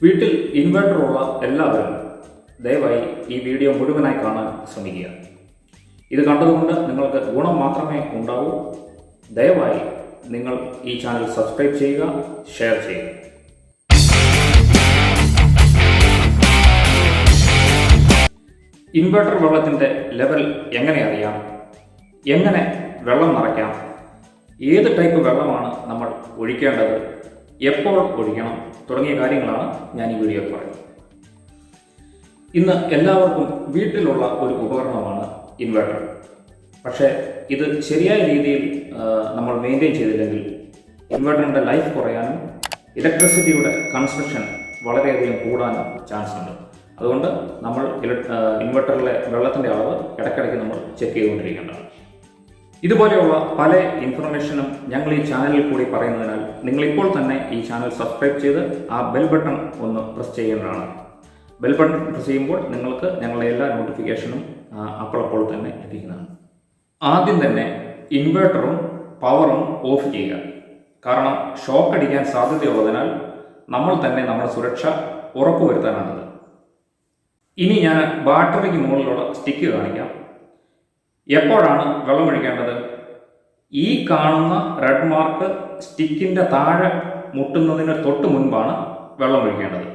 വീട്ടിൽ ഇൻവെർട്ടറുള്ള എല്ലാവരും ദയവായി ഈ വീഡിയോ മുഴുവനായി കാണാൻ ശ്രമിക്കുക. ഇത് കണ്ടതുകൊണ്ട് നിങ്ങൾക്ക് ഗുണം മാത്രമേ ഉണ്ടാവൂ. ദയവായി നിങ്ങൾ ഈ ചാനൽ സബ്സ്ക്രൈബ് ചെയ്യുക, ഷെയർ ചെയ്യുക. ഇൻവെർട്ടർ വെള്ളത്തിൻ്റെ ലെവൽ എങ്ങനെ അറിയാം, എങ്ങനെ വെള്ളം നിറയ്ക്കാം, ഏത് ടൈപ്പ് വെള്ളമാണ് നമ്മൾ ഒഴിക്കേണ്ടത്, എപ്പോൾ ഒഴിക്കണം തുടങ്ങിയ കാര്യങ്ങളാണ് ഞാൻ ഈ വീഡിയോയിൽ പറയുന്നത്. ഇന്ന് എല്ലാവർക്കും വീട്ടിലുള്ള ഒരു ഉപകരണമാണ് ഇൻവെർട്ടർ. പക്ഷേ ഇത് ശരിയായ രീതിയിൽ നമ്മൾ മെയിൻറ്റെയിൻ ചെയ്തില്ലെങ്കിൽ ഇൻവെർട്ടറിൻ്റെ ലൈഫ് കുറയാനും ഇലക്ട്രിസിറ്റിയുടെ കൺസപ്ഷൻ വളരെയധികം കൂടാനും ചാൻസ് ഉണ്ട്. അതുകൊണ്ട് നമ്മൾ ഇൻവെർട്ടറിലെ വെള്ളത്തിൻ്റെ അളവ് ഇടയ്ക്കിടയ്ക്ക് നമ്മൾ ചെക്ക് ചെയ്തുകൊണ്ടിരിക്കേണ്ടതാണ്. ഇതുപോലെയുള്ള പല ഇൻഫർമേഷനും ഞങ്ങൾ ഈ ചാനലിൽ കൂടി പറയുന്നതിനാൽ നിങ്ങളിപ്പോൾ തന്നെ ഈ ചാനൽ സബ്സ്ക്രൈബ് ചെയ്ത് ആ ബെൽ ബട്ടൺ ഒന്ന് പ്രസ് ചെയ്യേണ്ടതാണ്. ബെൽ ബട്ടൺ പ്രസ് ചെയ്യുമ്പോൾ നിങ്ങൾക്ക് ഞങ്ങളുടെ എല്ലാ നോട്ടിഫിക്കേഷനും അപ്പോൾ തന്നെ ലഭിക്കുന്നതാണ്. ആദ്യം തന്നെ ഇൻവെർട്ടറും പവറും ഓഫ് ചെയ്യുക. കാരണം ഷോക്ക് അടിക്കാൻ സാധ്യതയുള്ളതിനാൽ നമ്മൾ തന്നെ നമ്മുടെ സുരക്ഷ ഉറപ്പുവരുത്താനാണത്. ഇനി ഞാൻ ബാറ്ററിക്ക് മുകളിലുള്ള സ്റ്റിക്ക് കാണിക്കാം. എപ്പോഴാണ് വെള്ളം ഒഴിക്കേണ്ടത്? ഈ കാണുന്ന റെഡ് മാർക്ക് സ്റ്റിക്കിൻ്റെ താഴെ മുട്ടുന്നതിന് തൊട്ട് മുൻപാണ് വെള്ളം ഒഴിക്കേണ്ടത്.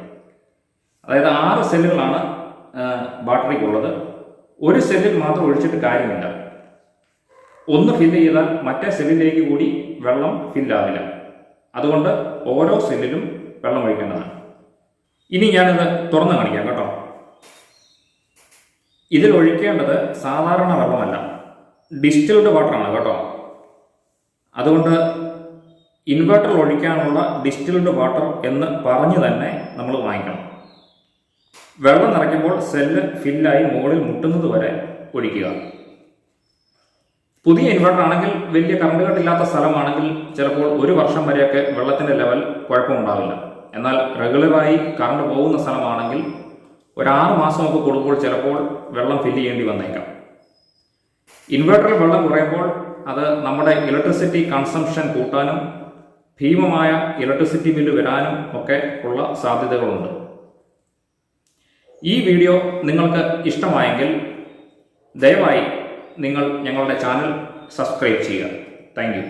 അതായത് 6 സെല്ലുകളാണ് ബാറ്ററിക്കുള്ളത്. ഒരു സെല്ലിൽ മാത്രം ഒഴിച്ചിട്ട് കാര്യമില്ല. ഒന്ന് ഫില്ല് ചെയ്താൽ മറ്റേ സെല്ലിലേക്ക് കൂടി വെള്ളം ഫില്ലാവില്ല. അതുകൊണ്ട് ഓരോ സെല്ലിലും വെള്ളം ഒഴിക്കേണ്ടതാണ്. ഇനി ഞാനിത് തുറന്ന് കാണിക്കാം കേട്ടോ. ഇതിൽ ഒഴിക്കേണ്ടത് സാധാരണ വെള്ളമല്ല, ഡിസ്റ്റിൽഡ് വാട്ടറാണ് കേട്ടോ. അതുകൊണ്ട് ഇൻവെർട്ടറിൽ ഒഴിക്കാനുള്ള ഡിസ്റ്റിൽഡ് വാട്ടർ എന്ന് പറഞ്ഞ് തന്നെ നമ്മൾ വാങ്ങിക്കണം. വെള്ളം നിറയ്ക്കുമ്പോൾ സെല്ല് ഫില്ലായി മുകളിൽ മുട്ടുന്നത് വരെ ഒഴിക്കുക. പുതിയ ഇൻവെർട്ടർ ആണെങ്കിൽ വലിയ കറണ്ട് കട്ടില്ലാത്ത സ്ഥലമാണെങ്കിൽ ചിലപ്പോൾ 1 വർഷം വരെയൊക്കെ വെള്ളത്തിൻ്റെ ലെവൽ കുഴപ്പമുണ്ടാവില്ല. എന്നാൽ റെഗുലറായി കറണ്ട് പോകുന്ന സ്ഥലമാണെങ്കിൽ ഒരു 6 മാസമൊക്കെ കൊടുക്കുമ്പോൾ ചിലപ്പോൾ വെള്ളം ഫില്ല് ചെയ്യേണ്ടി വന്നേക്കാം. ഇൻവെർട്ടറിൽ വെള്ളം കുറയുമ്പോൾ അത് നമ്മുടെ ഇലക്ട്രിസിറ്റി കൺസംഷൻ കൂട്ടാനും ഭീമമായ ഇലക്ട്രിസിറ്റി ബില്ല് വരാനും ഒക്കെ ഉള്ള സാധ്യതകളുണ്ട്. ഈ വീഡിയോ നിങ്ങൾക്ക് ഇഷ്ടമായെങ്കിൽ ദയവായി നിങ്ങൾ ഞങ്ങളുടെ ചാനൽ സബ്സ്ക്രൈബ് ചെയ്യുക. Thank you.